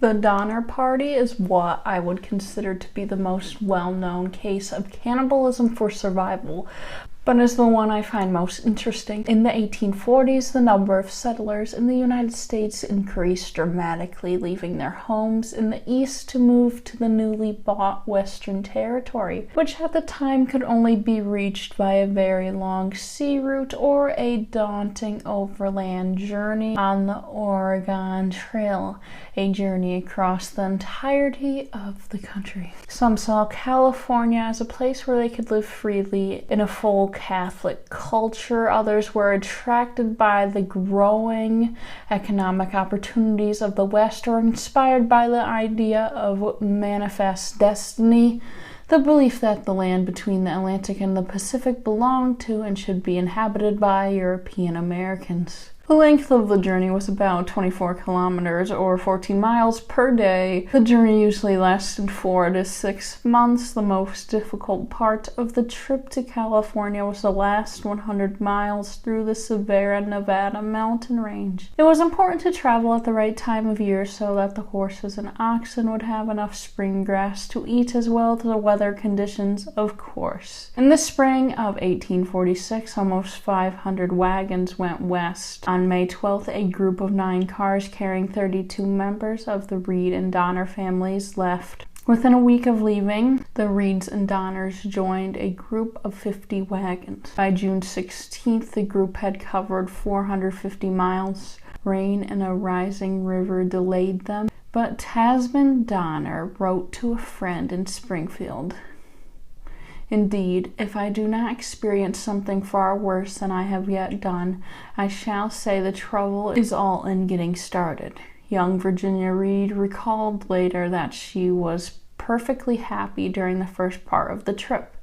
The Donner Party is what I would consider to be the most well-known case of cannibalism for survival, but is the one I find most interesting. In the 1840s, the number of settlers in the United States increased dramatically, leaving their homes in the east to move to the newly bought Western Territory, which at the time could only be reached by a very long sea route or a daunting overland journey on the Oregon Trail, a journey across the entirety of the country. Some saw California as a place where they could live freely in a full Catholic culture. Others were attracted by the growing economic opportunities of the West or inspired by the idea of manifest destiny, the belief that the land between the Atlantic and the Pacific belonged to and should be inhabited by European Americans. The length of the journey was about 24 kilometers or 14 miles per day. The journey usually lasted 4 to 6 months. The most difficult part of the trip to California was the last 100 miles through the Sierra Nevada mountain range. It was important to travel at the right time of year so that the horses and oxen would have enough spring grass to eat, as well as the weather conditions, of course. In the spring of 1846, almost 500 wagons went west. On May 12th, a group of 9 cars carrying 32 members of the Reed and Donner families left. Within a week of leaving, the Reeds and Donners joined a group of 50 wagons. By June 16th, the group had covered 450 miles. Rain and a rising river delayed them, but Tasman Donner wrote to a friend in Springfield, "Indeed, if I do not experience something far worse than I have yet done, I shall say the trouble is all in getting started." Young Virginia Reed recalled later that she was perfectly happy during the first part of the trip.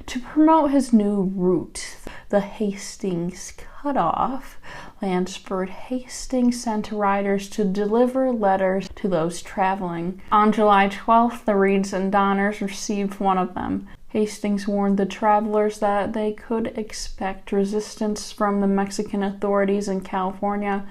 To promote his new route, the Hastings Cutoff, Lansford Hastings sent riders to deliver letters to those traveling. On July 12th, the Reeds and Donners received one of them. Hastings warned the travelers that they could expect resistance from the Mexican authorities in California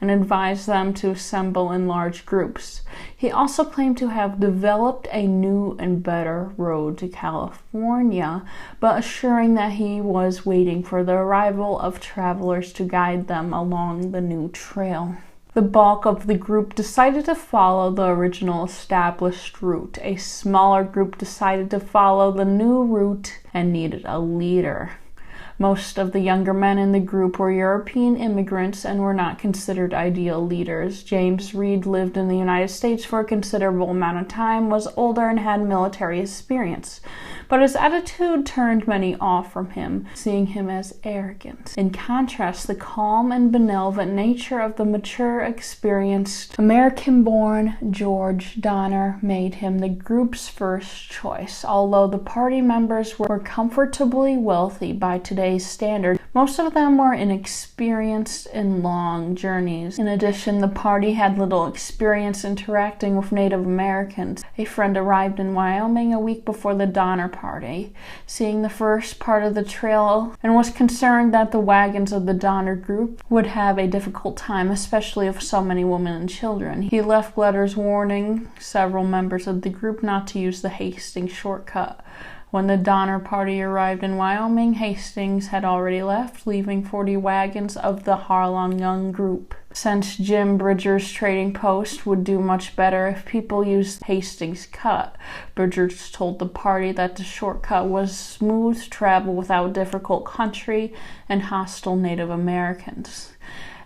and advised them to assemble in large groups. He also claimed to have developed a new and better road to California, but assuring that he was waiting for the arrival of travelers to guide them along the new trail. The bulk of the group decided to follow the original established route. A smaller group decided to follow the new route and needed a leader. Most of the younger men in the group were European immigrants and were not considered ideal leaders. James Reed lived in the United States for a considerable amount of time, was older, and had military experience. But his attitude turned many off from him, seeing him as arrogant. In contrast, the calm and benevolent nature of the mature, experienced American-born George Donner made him the group's first choice. Although the party members were comfortably wealthy by today's standard, most of them were inexperienced in long journeys. In addition, the party had little experience interacting with Native Americans. A friend arrived in Wyoming a week before the Donner Party, seeing the first part of the trail, and was concerned that the wagons of the Donner group would have a difficult time, especially with so many women and children. He left letters warning several members of the group not to use the Hastings shortcut. When the Donner Party arrived in Wyoming, Hastings had already left, leaving 40 wagons of the Harlong Young group. Since Jim Bridger's trading post would do much better if people used Hastings Cut, Bridgers told the party that the shortcut was smooth travel without difficult country and hostile Native Americans,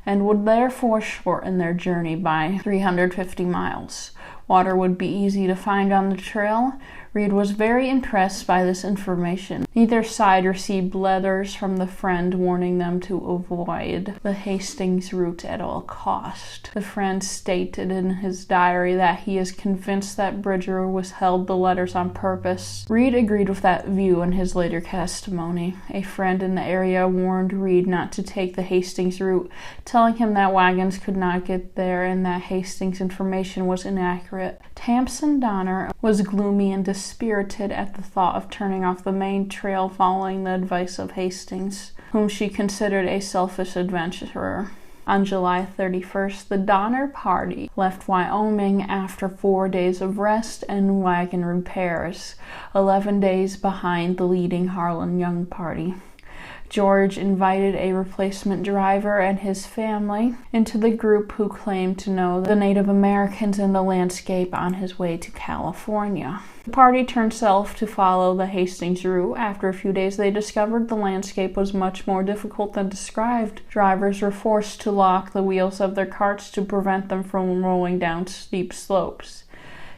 and would therefore shorten their journey by 350 miles. Water would be easy to find on the trail. Reed was very impressed by this information. Neither side received letters from the friend warning them to avoid the Hastings route at all cost. The friend stated in his diary that he is convinced that Bridger withheld the letters on purpose. Reed agreed with that view in his later testimony. A friend in the area warned Reed not to take the Hastings route, telling him that wagons could not get there and that Hastings information was inaccurate. Tamsen Donner was gloomy and dispirited at the thought of turning off the main trail following the advice of Hastings, whom she considered a selfish adventurer. On July 31st, the Donner Party left Wyoming after 4 days of rest and wagon repairs, 11 days behind the leading Harlan Young Party. George invited a replacement driver and his family into the group, who claimed to know the Native Americans and the landscape on his way to California. The party turned south to follow the Hastings route. After a few days, they discovered the landscape was much more difficult than described. Drivers were forced to lock the wheels of their carts to prevent them from rolling down steep slopes.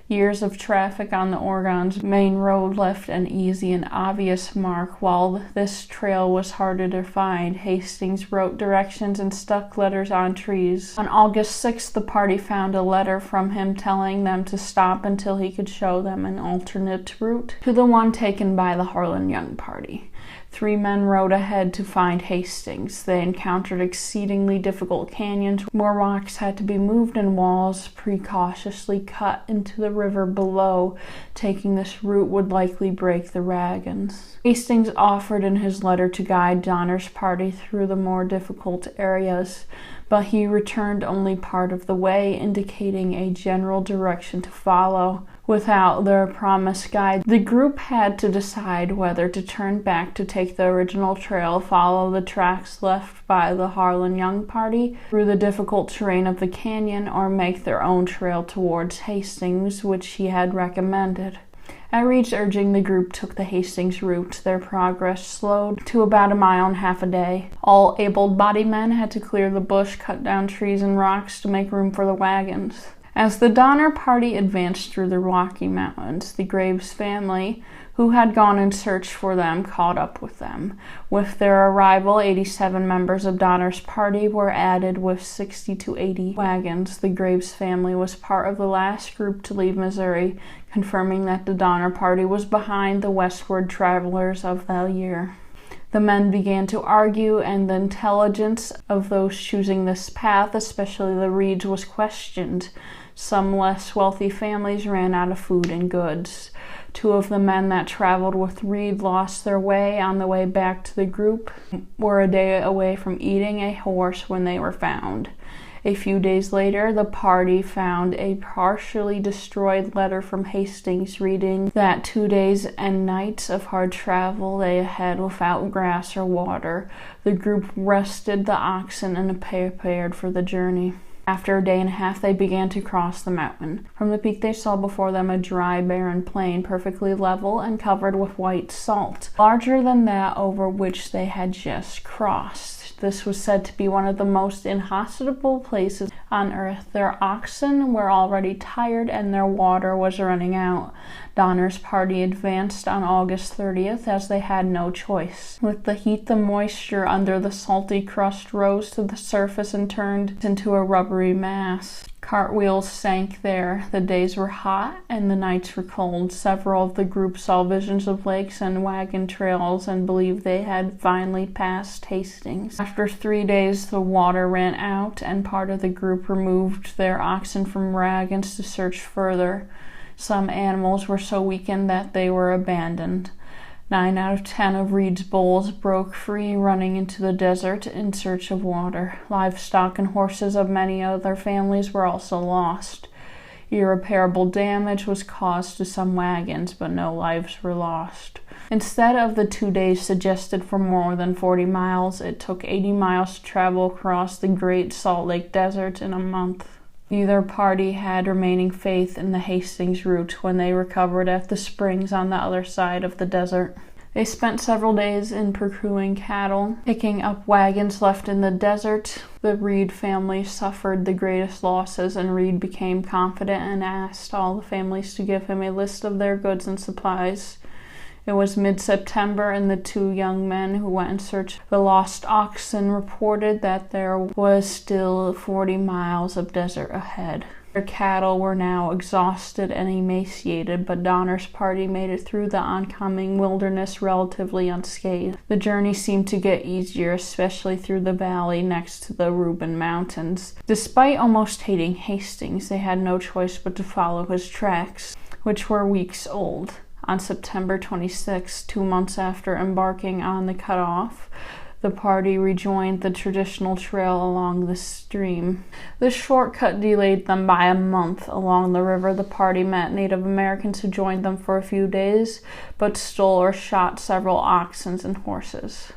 Years of traffic on the Oregon's main road left an easy and obvious mark. While this trail was harder to find, Hastings wrote directions and stuck letters on trees. On August 6th, the party found a letter from him telling them to stop until he could show them an alternate route to the one taken by the Harlan Young Party. 3 men rode ahead to find Hastings. They encountered exceedingly difficult canyons where rocks had to be moved and walls precautiously cut into the river below. Taking this route would likely break the wagons. Hastings offered in his letter to guide Donner's party through the more difficult areas, but he returned only part of the way, indicating a general direction to follow. Without their promised guide, the group had to decide whether to turn back to take the original trail, follow the tracks left by the Harlan Young Party through the difficult terrain of the canyon, or make their own trail towards Hastings, which he had recommended. At Reed's urging, the group took the Hastings route. Their progress slowed to about a mile and a half a day. All able-bodied men had to clear the bush, cut down trees and rocks to make room for the wagons. As the Donner Party advanced through the Rocky Mountains, the Graves family, who had gone in search for them, caught up with them. With their arrival, 87 members of Donner's party were added with 60 to 80 wagons. The Graves family was part of the last group to leave Missouri, confirming that the Donner Party was behind the westward travelers of that year. The men began to argue, and the intelligence of those choosing this path, especially the Reeds, was questioned. Some less wealthy families ran out of food and goods. 2 of the men that traveled with Reed lost their way on the way back to the group, were a day away from eating a horse when they were found. A few days later, the party found a partially destroyed letter from Hastings reading that 2 days and nights of hard travel lay ahead without grass or water. The group rested the oxen and prepared for the journey. After a day and a half, they began to cross the mountain. From the peak, they saw before them a dry, barren plain, perfectly level and covered with white salt, larger than that over which they had just crossed. This was said to be one of the most inhospitable places on earth. Their oxen were already tired and their water was running out. Donner's party advanced on August 30th as they had no choice. With the heat, the moisture under the salty crust rose to the surface and turned into a rubbery mass. Cartwheels sank there. The days were hot and the nights were cold. Several of the group saw visions of lakes and wagon trails and believed they had finally passed Hastings. After 3 days, the water ran out, and part of the group removed their oxen from wagons to search further. Some animals were so weakened that they were abandoned. 9 out of 10 of Reed's bulls broke free, running into the desert in search of water. Livestock and horses of many other families were also lost. Irreparable damage was caused to some wagons, but no lives were lost. Instead of the 2 days suggested for more than 40 miles, it took 80 miles to travel across the Great Salt Lake Desert in a month. Neither party had remaining faith in the Hastings route when they recovered at the springs on the other side of the desert. They spent several days in procuring cattle, picking up wagons left in the desert. The Reed family suffered the greatest losses, and Reed became confident and asked all the families to give him a list of their goods and supplies. It was mid-September, and the 2 young men who went in search of the lost oxen reported that there was still 40 miles of desert ahead. Their cattle were now exhausted and emaciated, but Donner's party made it through the oncoming wilderness relatively unscathed. The journey seemed to get easier, especially through the valley next to the Reuben Mountains. Despite almost hating Hastings, they had no choice but to follow his tracks, which were weeks old. On September 26, 2 months after embarking on the cutoff, the party rejoined the traditional trail along the stream. This shortcut delayed them by a month. Along the river, the party met Native Americans who joined them for a few days, but stole or shot several oxen and horses.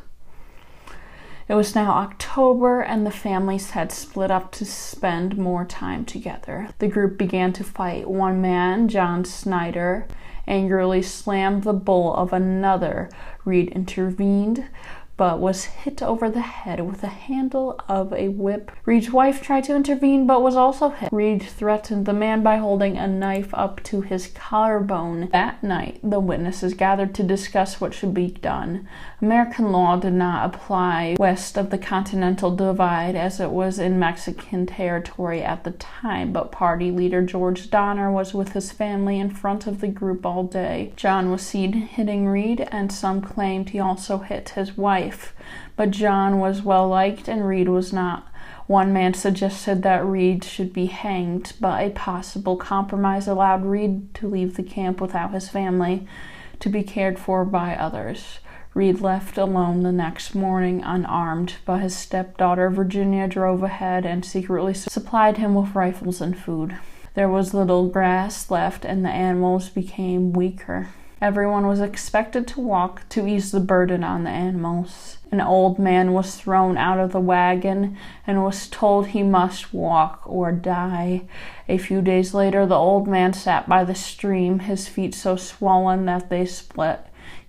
It was now October, and the families had split up to spend more time together. The group began to fight. One man, John Snyder, angrily slammed the bull of another. Reed intervened, but was hit over the head with the handle of a whip. Reed's wife tried to intervene, but was also hit. Reed threatened the man by holding a knife up to his collarbone. That night, the witnesses gathered to discuss what should be done. American law did not apply west of the Continental Divide, as it was in Mexican territory at the time, but party leader George Donner was with his family in front of the group all day. John was seen hitting Reed, and some claimed he also hit his wife, but John was well liked and Reed was not. One man suggested that Reed should be hanged, but a possible compromise allowed Reed to leave the camp without his family, to be cared for by others. Reed left alone the next morning, unarmed, but his stepdaughter Virginia drove ahead and secretly supplied him with rifles and food. There was little grass left, and the animals became weaker. Everyone was expected to walk to ease the burden on the animals. An old man was thrown out of the wagon and was told he must walk or die. A few days later, the old man sat by the stream, his feet so swollen that they split.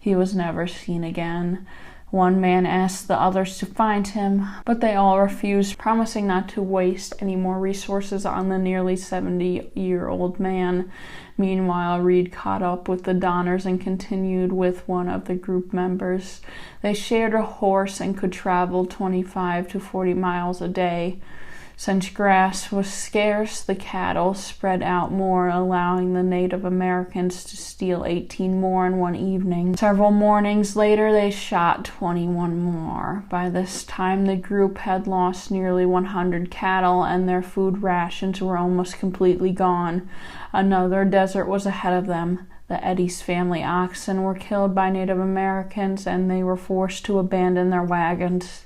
He was never seen again. One man asked the others to find him, but they all refused, promising not to waste any more resources on the nearly 70-year-old man. Meanwhile, Reed caught up with the Donners and continued with one of the group members. They shared a horse and could travel 25 to 40 miles a day. Since grass was scarce, the cattle spread out more, allowing the Native Americans to steal 18 more in one evening. Several mornings later, they shot 21 more. By this time, the group had lost nearly 100 cattle, and their food rations were almost completely gone. Another desert was ahead of them. The Eddy's family oxen were killed by Native Americans, and they were forced to abandon their wagons.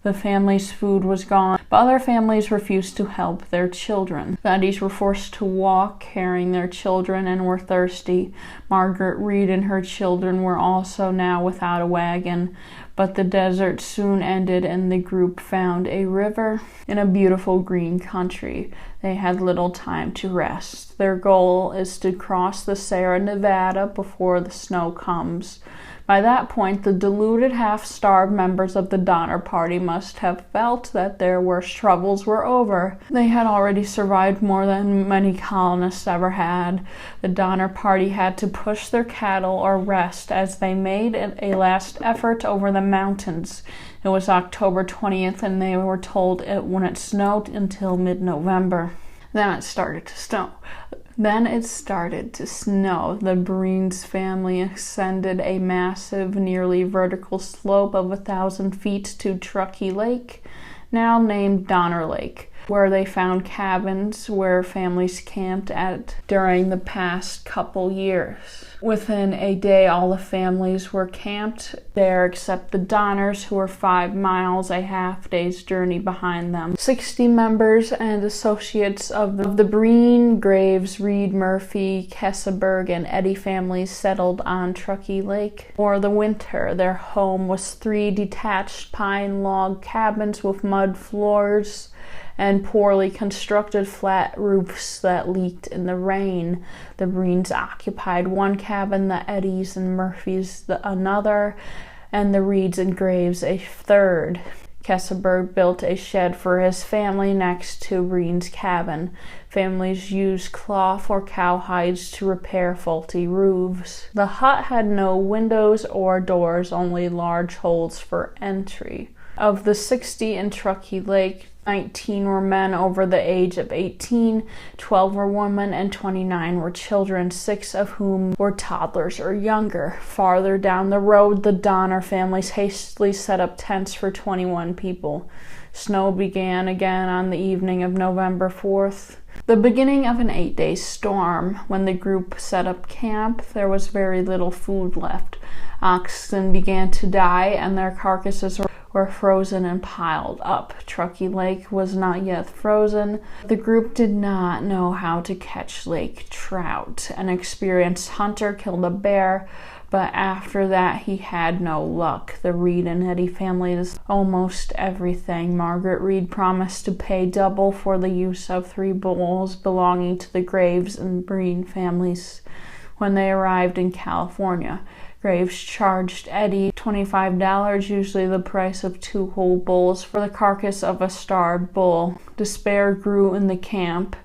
The family's food was gone, but other families refused to help their children. The Eddies were forced to walk, carrying their children, and were thirsty. Margaret Reed and her children were also now without a wagon, but the desert soon ended and the group found a river in a beautiful green country. They had little time to rest. Their goal is to cross the Sierra Nevada before the snow comes. By that point, the deluded, half-starved members of the Donner Party must have felt that their worst troubles were over. They had already survived more than many colonists ever had. The Donner Party had to push their cattle or rest as they made a last effort over the mountains. It was October 20th, and they were told it wouldn't snow until mid-November. Then it started to snow. The Breen's family ascended a massive, nearly vertical slope of 1,000 feet to Truckee Lake, now named Donner Lake, where they found cabins where families camped at during the past couple years. Within a day, all the families were camped there except the Donners, who were 5 miles, a half-day's journey behind them. 60 members and associates of the Breen, Graves, Reed, Murphy, Keseberg, and Eddy families settled on Truckee Lake for the winter. Their home was 3 detached pine log cabins with mud floors and poorly constructed flat roofs that leaked in the rain. The Breens occupied one cabin, the Eddies and Murphys another, and the Reeds and Graves a third. Keseberg built a shed for his family next to Breen's cabin. Families used cloth or cowhides to repair faulty roofs. The hut had no windows or doors, only large holes for entry. Of the 60 in Truckee Lake, 19 were men over the age of 18, 12 were women, and 29 were children, 6 of whom were toddlers or younger. Farther down the road, the Donner families hastily set up tents for 21 people. Snow began again on the evening of November 4th, the beginning of an 8-day storm. When the group set up camp, there was very little food left. Oxen began to die, and their carcasses were were frozen and piled up. Truckee Lake was not yet frozen. The group did not know how to catch lake trout. An experienced hunter killed a bear, but after that he had no luck. The Reed and Eddy families almost everything. Margaret Reed promised to pay double for the use of 3 bulls belonging to the Graves and Breen families when they arrived in California. Graves charged Eddy $25, usually the price of 2 whole bulls, for the carcass of a starved bull. Despair grew in the camp,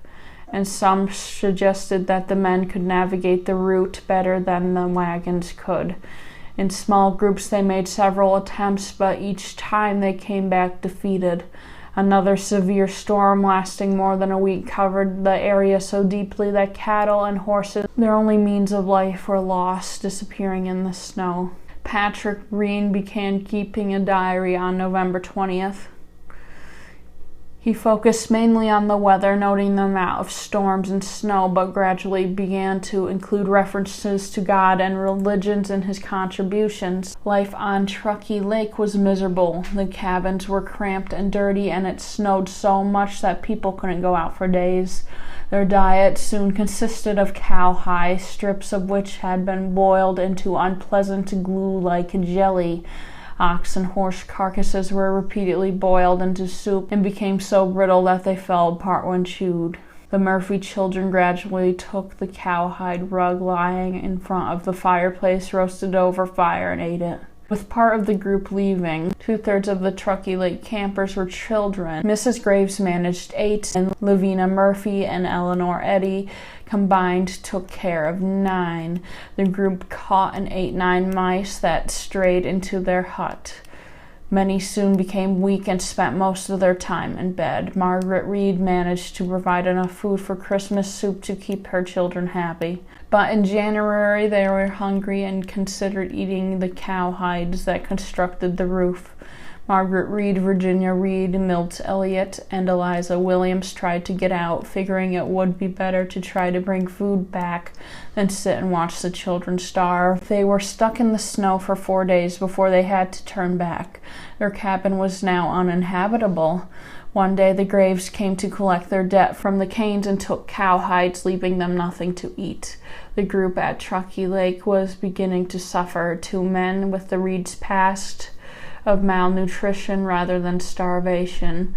and some suggested that the men could navigate the route better than the wagons could. In small groups they made several attempts, but each time they came back defeated. Another severe storm lasting more than a week covered the area so deeply that cattle and horses, their only means of life, were lost, disappearing in the snow. Patrick Reed began keeping a diary on November 20th. He focused mainly on the weather, noting the amount of storms and snow, but gradually began to include references to God and religions in his contributions. Life on Truckee Lake was miserable. The cabins were cramped and dirty, and it snowed so much that people couldn't go out for days. Their diet soon consisted of cowhide, strips of which had been boiled into unpleasant glue-like jelly. Ox and horse carcasses were repeatedly boiled into soup and became so brittle that they fell apart when chewed. The Murphy children gradually took the cowhide rug lying in front of the fireplace, roasted over fire, and ate it. With part of the group leaving, 2/3 of the Truckee Lake campers were children. Mrs. Graves managed 8, and Lavina Murphy and Eleanor Eddy combined took care of 9. The group caught and ate 9 mice that strayed into their hut. Many soon became weak and spent most of their time in bed. Margaret Reed managed to provide enough food for Christmas soup to keep her children happy. But in January they were hungry and considered eating the cowhides that constructed the roof. Margaret Reed, Virginia Reed, Milt Elliott, and Eliza Williams tried to get out, figuring it would be better to try to bring food back than sit and watch the children starve. They were stuck in the snow for 4 days before they had to turn back. Their cabin was now uninhabitable. One day the Graves came to collect their debt from the Canes and took cowhides, leaving them nothing to eat. The group at Truckee Lake was beginning to suffer. 2 men with the Reeds passed of malnutrition rather than starvation.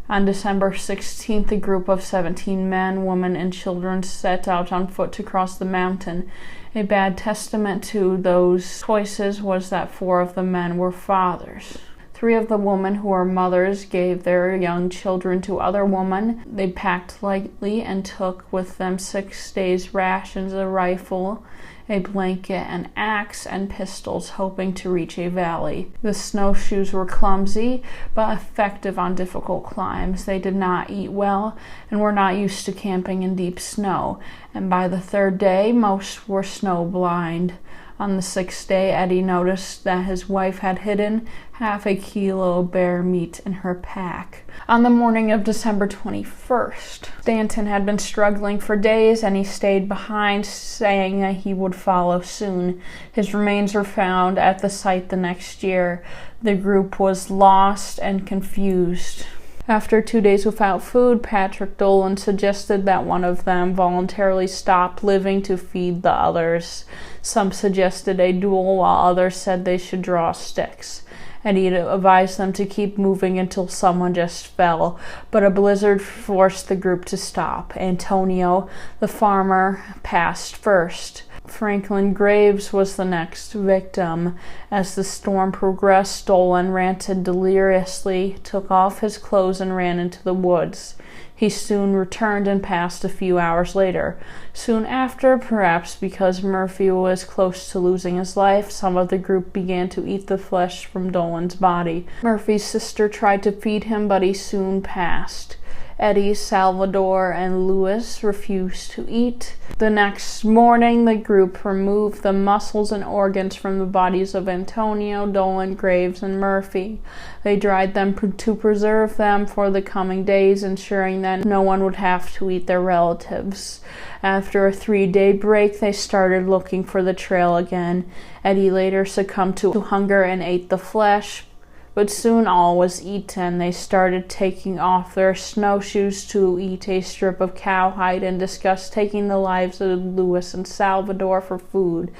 On December 16th, a group of 17 men, women, and children set out on foot to cross the mountain. A bad testament to those choices was that 4 of the men were fathers. 3 of the women who were mothers gave their young children to other women. They packed lightly and took with them 6 days' rations, a rifle, a blanket, an axe, and pistols, hoping to reach a valley. The snowshoes were clumsy, but effective on difficult climbs. They did not eat well and were not used to camping in deep snow, and by the 3rd day, most were snow blind. On the 6th day, Eddy noticed that his wife had hidden half a kilo of bear meat in her pack. On the morning of December 21st, Stanton had been struggling for days, and he stayed behind, saying that he would follow soon. His remains were found at the site the next year. The group was lost and confused. After 2 days without food, Patrick Dolan suggested that one of them voluntarily stop living to feed the others. Some suggested a duel, while others said they should draw sticks. And he advised them to keep moving until someone just fell, but a blizzard forced the group to stop. Antonio, the farmer, passed first. Franklin Graves was the next victim. As the storm progressed, Dolan ranted deliriously, took off his clothes, and ran into the woods. He soon returned and passed a few hours later. Soon after, perhaps because Murphy was close to losing his life, some of the group began to eat the flesh from Dolan's body. Murphy's sister tried to feed him, but he soon passed. Eddy, Salvador, and Louis refused to eat. The next morning, the group removed the muscles and organs from the bodies of Antonio, Dolan, Graves, and Murphy. They dried them to preserve them for the coming days, ensuring that no one would have to eat their relatives. After a 3-day break, they started looking for the trail again. Eddy later succumbed to hunger and ate the flesh, But soon all was eaten. They started taking off their snowshoes to eat a strip of cowhide and discussed taking the lives of Louis and Salvador for food.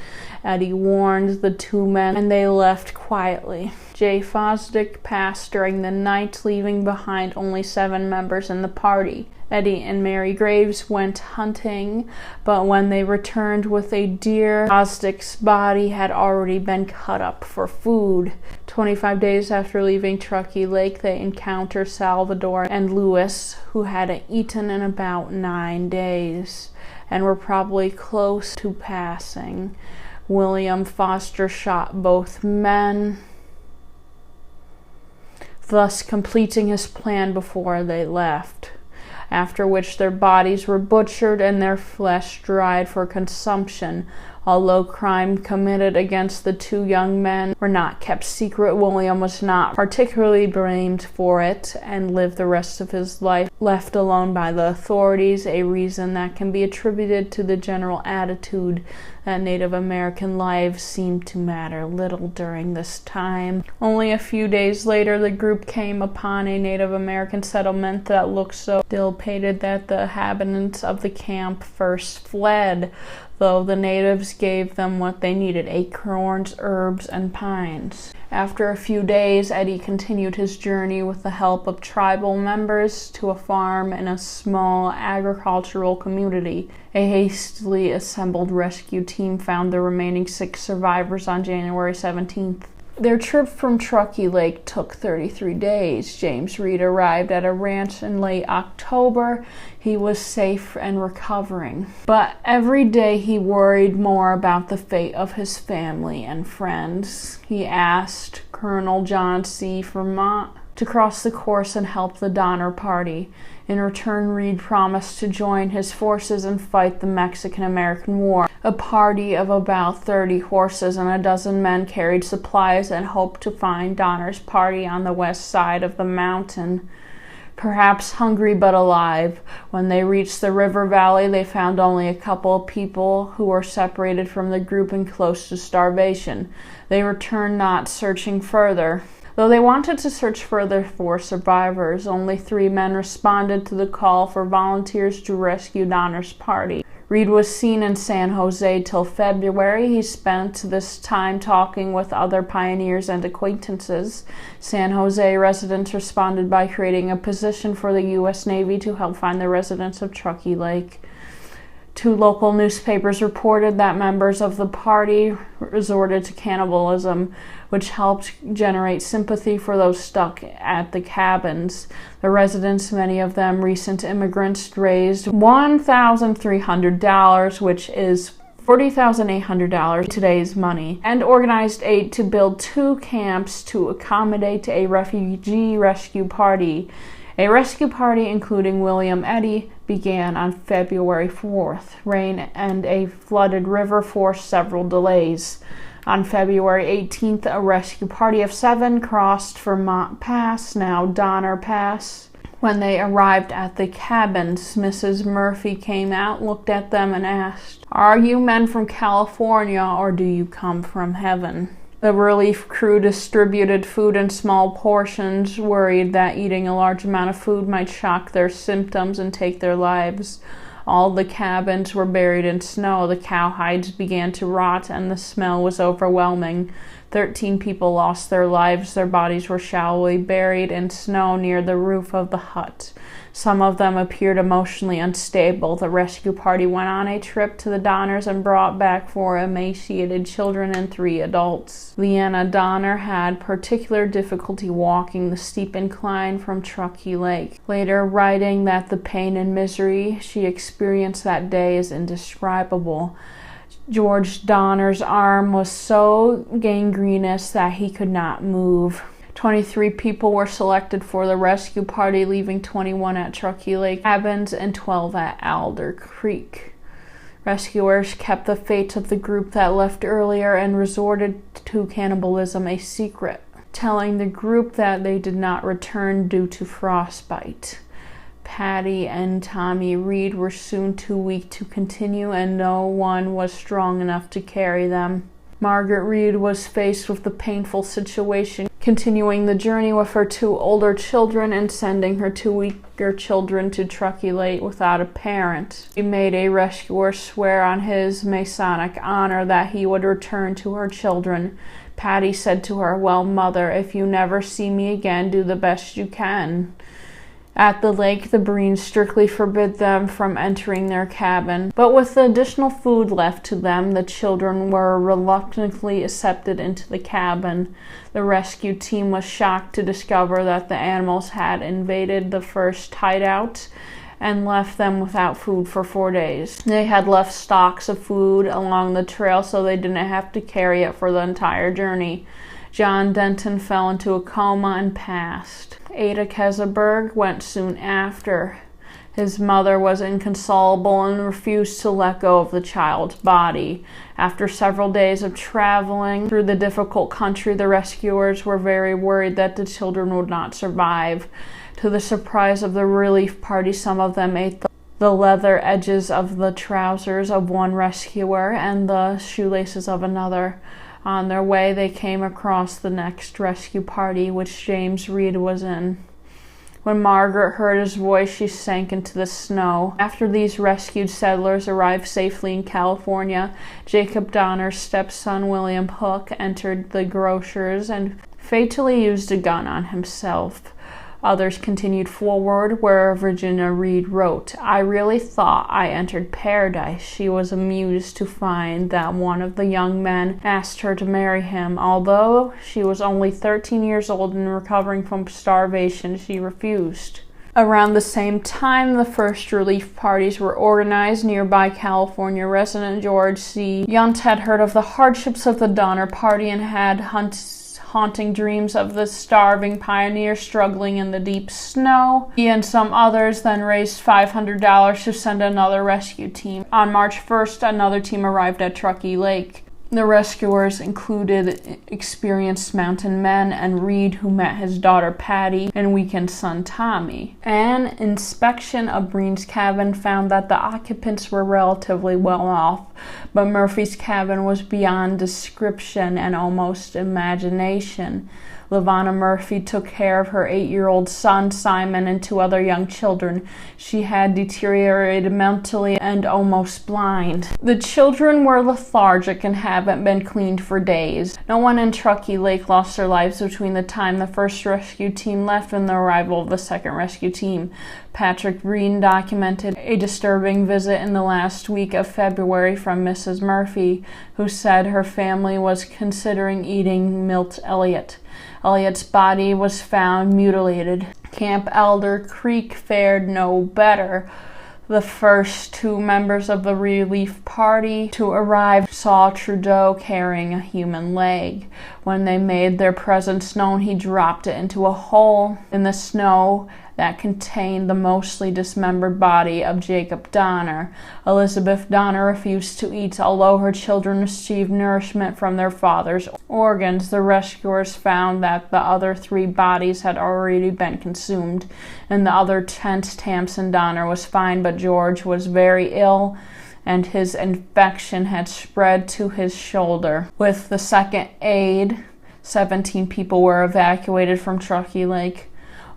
Eddie warned the two men and they left quietly. Jay Fosdick passed during the night, leaving behind only 7 members in the party. Eddie and Mary Graves went hunting, but when they returned with a deer, Fosdick's body had already been cut up for food. 25 days after leaving Truckee Lake, they encountered Salvador and Louis, who had eaten in about 9 days and were probably close to passing. William Foster shot both men, thus completing his plan before they left, after which their bodies were butchered and their flesh dried for consumption. Although crime committed against the 2 young men were not kept secret, William was not particularly blamed for it and lived the rest of his life left alone by the authorities, a reason that can be attributed to the general attitude that Native American lives seemed to matter little during this time. Only a few days later, the group came upon a Native American settlement that looked so dilapidated that the inhabitants of the camp first fled, though the natives gave them what they needed: acorns, herbs, and pines. After a few days, Eddie continued his journey with the help of tribal members to a farm in a small agricultural community. A hastily assembled rescue team found the remaining 6 survivors on January 17th. Their trip from Truckee Lake took 33 days. James Reed arrived at a ranch in late October. He was safe and recovering. But every day he worried more about the fate of his family and friends. He asked Colonel John C. Fremont to cross the course and help the Donner Party. In return, Reed promised to join his forces and fight the Mexican-American War. A party of about 30 horses and a dozen men carried supplies and hoped to find Donner's party on the west side of the mountain, perhaps hungry but alive. When they reached the river valley, they found only a couple of people who were separated from the group and close to starvation. They returned, not searching further. Though they wanted to search further for survivors, only 3 men responded to the call for volunteers to rescue Donner's party. Reed was seen in San Jose till February. He spent this time talking with other pioneers and acquaintances. San Jose residents responded by creating a position for the U.S. Navy to help find the residents of Truckee Lake. 2 local newspapers reported that members of the party resorted to cannibalism, which helped generate sympathy for those stuck at the cabins. The residents, many of them recent immigrants, raised $1,300, which is $40,800 today's money, and organized aid to build 2 camps to accommodate a refugee rescue party. A rescue party, including William Eddy, began on February 4th. Rain and a flooded river forced several delays. On February 18th, a rescue party of 7 crossed Vermont Pass, now Donner Pass. When they arrived at the cabins, Mrs. Murphy came out, looked at them, and asked, "Are you men from California, or do you come from heaven?" The relief crew distributed food in small portions, worried that eating a large amount of food might shock their symptoms and take their lives. All the cabins were buried in snow. The cowhides began to rot, and the smell was overwhelming. 13 people lost their lives. Their bodies were shallowly buried in snow near the roof of the hut. Some of them appeared emotionally unstable. The rescue party went on a trip to the Donners and brought back 4 emaciated children and 3 adults. Leanna Donner had particular difficulty walking the steep incline from Truckee Lake, later writing that the pain and misery she experienced that day is indescribable. George Donner's arm was so gangrenous that he could not move. 23 people were selected for the rescue party, leaving 21 at Truckee Lake cabins and 12 at Alder Creek. Rescuers kept the fate of the group that left earlier and resorted to cannibalism a secret, telling the group that they did not return due to frostbite. Patty and Tommy Reed were soon too weak to continue, and no one was strong enough to carry them. Margaret Reed was faced with the painful situation. continuing the journey with her 2 older children and sending her 2 weaker children to Truckee Lake without a parent. He made a rescuer swear on his Masonic honor that he would return to her children. Patty said to her, "Well, Mother, if you never see me again, do the best you can." At the lake, the Breens strictly forbid them from entering their cabin, but with the additional food left to them, the children were reluctantly accepted into the cabin. The rescue team was shocked to discover that the animals had invaded the first hideout and left them without food for 4 days. They had left stocks of food along the trail so they didn't have to carry it for the entire journey. John Denton fell into a coma and passed. Ada Keseberg went soon after. His mother was inconsolable and refused to let go of the child's body. After several days of traveling through the difficult country, the rescuers were very worried that the children would not survive. To the surprise of the relief party, some of them ate the leather edges of the trousers of one rescuer and the shoelaces of another. On their way, they came across the next rescue party, which James Reed was in. When Margaret heard his voice, she sank into the snow. After these rescued settlers arrived safely in California, Jacob Donner's stepson, William Hook, entered the grocer's and fatally used a gun on himself. Others continued forward, where Virginia Reed wrote, "I really thought I entered paradise." She was amused to find that one of the young men asked her to marry him. Although she was only 13 years old and recovering from starvation, she refused. Around the same time, the first relief parties were organized. Nearby California resident George C. Yunt had heard of the hardships of the Donner Party and had haunting dreams of the starving pioneer struggling in the deep snow. He and some others then raised $500 to send another rescue team. On March 1st, another team arrived at Truckee Lake. The rescuers included experienced mountain men and Reed, who met his daughter Patty and weakened son Tommy. An inspection of Breen's cabin found that the occupants were relatively well off, but Murphy's cabin was beyond description and almost imagination. LaVonna Murphy took care of her 8-year-old son, Simon, and 2 other young children. She had deteriorated mentally and almost blind. The children were lethargic and haven't been cleaned for days. No one in Truckee Lake lost their lives between the time the first rescue team left and the arrival of the second rescue team. Patrick Green documented a disturbing visit in the last week of February from Mrs. Murphy, who said her family was considering eating Milt Elliott. Elliott's body was found mutilated. Camp Elder Creek fared no better. The first 2 members of the relief party to arrive saw Trudeau carrying a human leg. When they made their presence known, he dropped it into a hole in the snow that contained the mostly dismembered body of Jacob Donner. Elizabeth Donner refused to eat, although her children received nourishment from their father's organs. The rescuers found that the other 3 bodies had already been consumed. In the other tent, Tamsin Donner was fine, but George was very ill, and his infection had spread to his shoulder. With the second aid, 17 people were evacuated from Truckee Lake,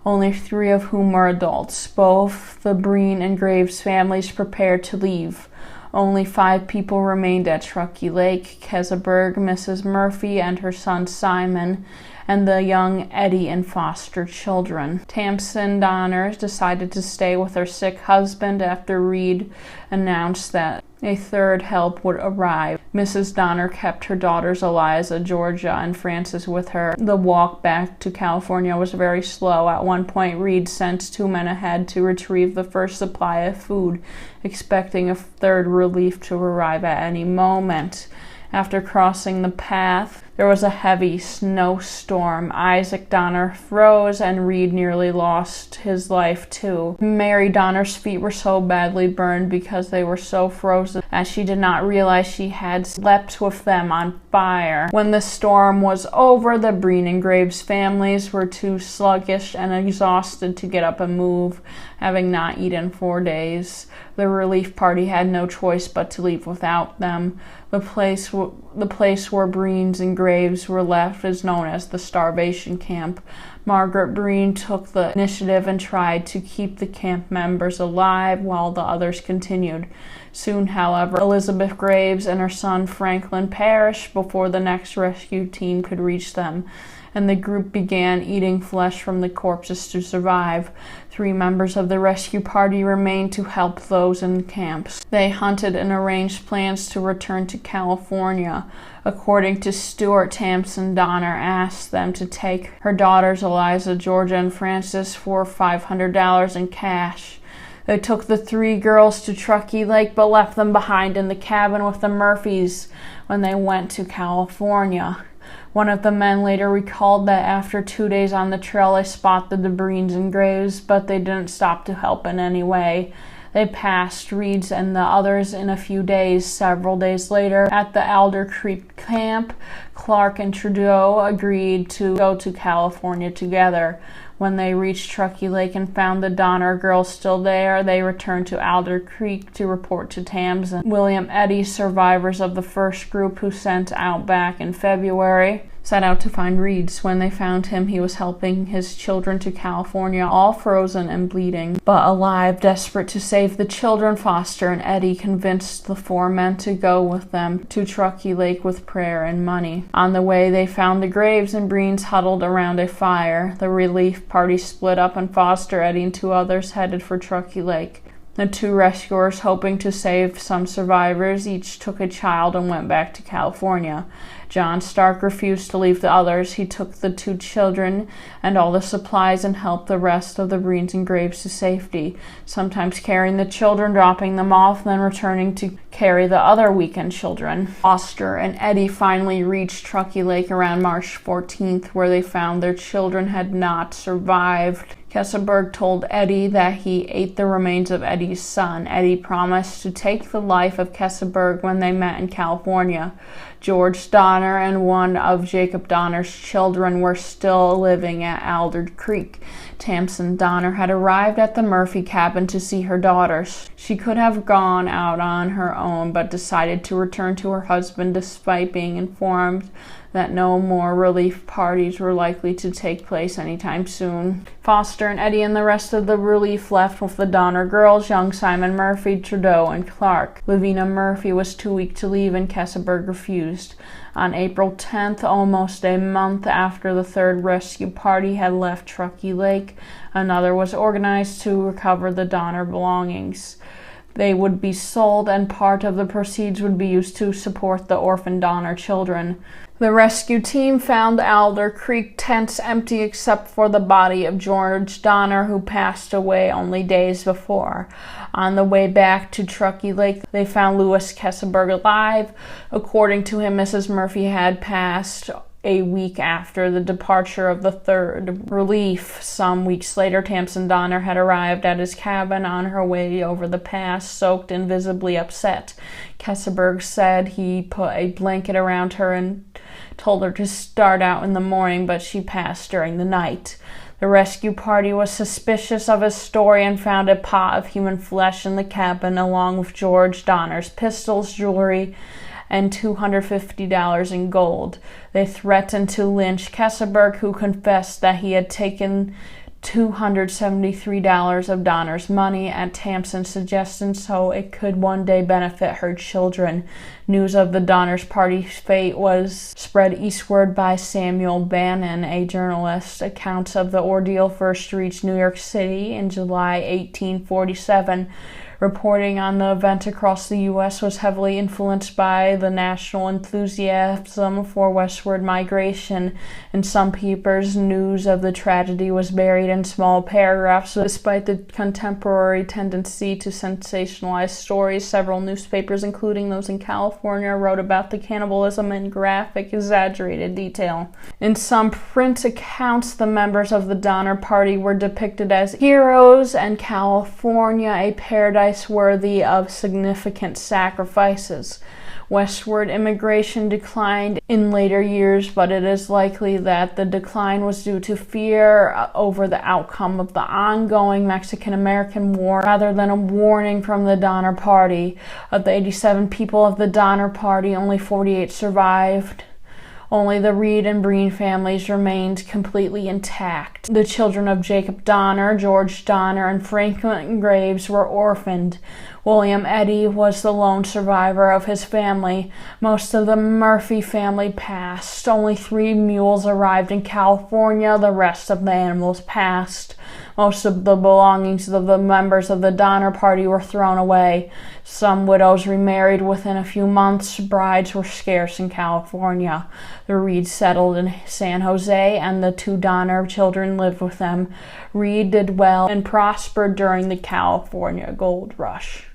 only 3 of whom were adults. Both the Breen and Graves families prepared to leave. Only 5 people remained at Truckee Lake: Keseberg, Mrs. Murphy, and her son Simon, and the young Eddie and foster children. Tamsin Donner decided to stay with her sick husband after Reed announced that a 3rd help would arrive. Mrs. Donner kept her daughters Eliza, Georgia, and Frances with her. The walk back to California was very slow. At one point, Reed sent 2 men ahead to retrieve the first supply of food, expecting a 3rd relief to arrive at any moment. After crossing the path, there was a heavy snowstorm. Isaac Donner froze, and Reed nearly lost his life too. Mary Donner's feet were so badly burned because they were so frozen that she did not realize she had slept with them on fire. When the storm was over, the Breen and Graves families were too sluggish and exhausted to get up and move, having not eaten 4 days. The relief party had no choice but to leave without them. The place where Breens and graves were left is known as the starvation camp. Margaret Breen took the initiative and tried to keep the camp members alive while the others continued. Soon, however, Elizabeth Graves and her son Franklin perished before the next rescue team could reach them, and the group began eating flesh from the corpses to survive. 3 members of the rescue party remained to help those in camps. They hunted and arranged plans to return to California. According to Stuart, Tamsen Donner asked them to take her daughters Eliza, Georgia, and Frances for $500 in cash. They took the 3 girls to Truckee Lake but left them behind in the cabin with the Murphys when they went to California. One of the men later recalled that after 2 days on the trail they spotted the Breens and Graves, but they didn't stop to help in any way. They passed Reeds and the others in a few days. Several days later, at the Alder Creek camp, Clark and Trudeau agreed to go to California together. When they reached Truckee Lake and found the Donner girls still there, they returned to Alder Creek to report to Tamsen. William Eddy, survivors of the first group who sent out back in February, set out to find Reeds. When they found him, he was helping his children to California, all frozen and bleeding, but alive. Desperate to save the children, Foster and Eddy convinced the 4 men to go with them to Truckee Lake with prayer and money. On the way, they found the Graves and Breens huddled around a fire. The relief party split up, and Foster, Eddy, and 2 others headed for Truckee Lake. The 2 rescuers, hoping to save some survivors, each took a child and went back to California. John Stark refused to leave the others. He took the 2 children and all the supplies and helped the rest of the Breens and Graves to safety, sometimes carrying the children, dropping them off, then returning to carry the other weakened children. Foster and Eddy finally reached Truckee Lake around March 14th, where they found their children had not survived. Keseberg told Eddy that he ate the remains of Eddy's son. Eddy promised to take the life of Keseberg when they met in California. George Donner and one of Jacob Donner's children were still living at Alder Creek. Tamsen Donner had arrived at the Murphy cabin to see her daughters. She could have gone out on her own, but decided to return to her husband despite being informed that no more relief parties were likely to take place anytime soon. Foster and Eddy and the rest of the relief left with the Donner girls, young Simon Murphy, Trudeau, and Clark. Lavina Murphy was too weak to leave, and Keseberg refused. On April 10th, almost a month after the 3rd rescue party had left Truckee Lake, another was organized to recover the Donner belongings. They would be sold, and part of the proceeds would be used to support the orphan Donner children. The rescue team found Alder Creek tents empty except for the body of George Donner, who passed away only days before. On the way back to Truckee Lake, they found Louis Keseberg alive. According to him, Mrs. Murphy had passed a week after the departure of the 3rd relief. Some weeks later, Tamsen Donner had arrived at his cabin on her way over the pass, soaked and visibly upset. Keseberg said he put a blanket around her and told her to start out in the morning, but she passed during the night. The rescue party was suspicious of his story and found a pot of human flesh in the cabin, along with George Donner's pistols, jewelry, and $250 in gold. They threatened to lynch Keseberg, who confessed that he had taken $273 of Donner's money at Tamsen's suggestion so it could one day benefit her children. News of the Donner's party's fate was spread eastward by Samuel Bannon, a journalist. Accounts of the ordeal first reached New York City in July 1847. Reporting on the event across the U.S. was heavily influenced by the national enthusiasm for westward migration. In some papers, news of the tragedy was buried in small paragraphs. Despite the contemporary tendency to sensationalize stories, several newspapers, including those in California, wrote about the cannibalism in graphic, exaggerated detail. In some print accounts, the members of the Donner Party were depicted as heroes, and California a paradise worthy of significant sacrifices. Westward immigration declined in later years, but it is likely that the decline was due to fear over the outcome of the ongoing Mexican-American War rather than a warning from the Donner Party. Of the 87 people of the Donner Party, only 48 survived. Only the Reed and Breen families remained completely intact. The children of Jacob Donner, George Donner, and Franklin Graves were orphaned. William Eddy was the lone survivor of his family. Most of the Murphy family passed. Only 3 mules arrived in California. The rest of the animals passed. Most of the belongings of the members of the Donner Party were thrown away. Some widows remarried within a few months. Brides were scarce in California. The Reeds settled in San Jose, and the 2 Donner children lived with them. Reed did well and prospered during the California Gold Rush.